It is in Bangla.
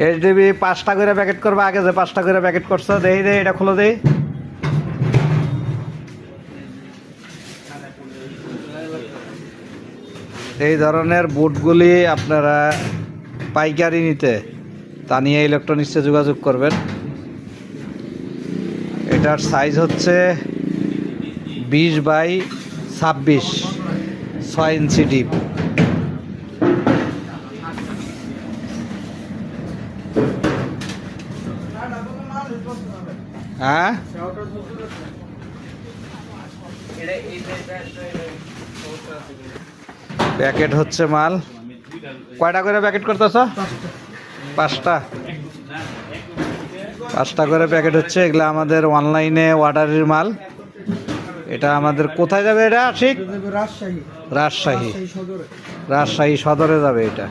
এইচডিবি 5টা করে প্যাকেট করবা, আগে যে 5টা করে প্যাকেট করছো দেই দে, এটা খুলে দেই। এই ধরনের বুটগুলি আপনারা পাইকারি নিতে তানিয়া ইলেকট্রনিক্সে যোগাযোগ করবেন। এটার সাইজ হচ্ছে 20x26, 6 ইঞ্চি ডিপ। হ্যাঁ, প্যাকেট হচ্ছে মাল। কয়টা করে প্যাকেট করতেছ? 5টা। 5টা করে প্যাকেট হচ্ছে। এগুলো আমাদের অনলাইনে অর্ডারের মাল। এটা আমাদের কোথায় যাবে? এটা ঠিক রাজশাহী সদরে যাবে এটা।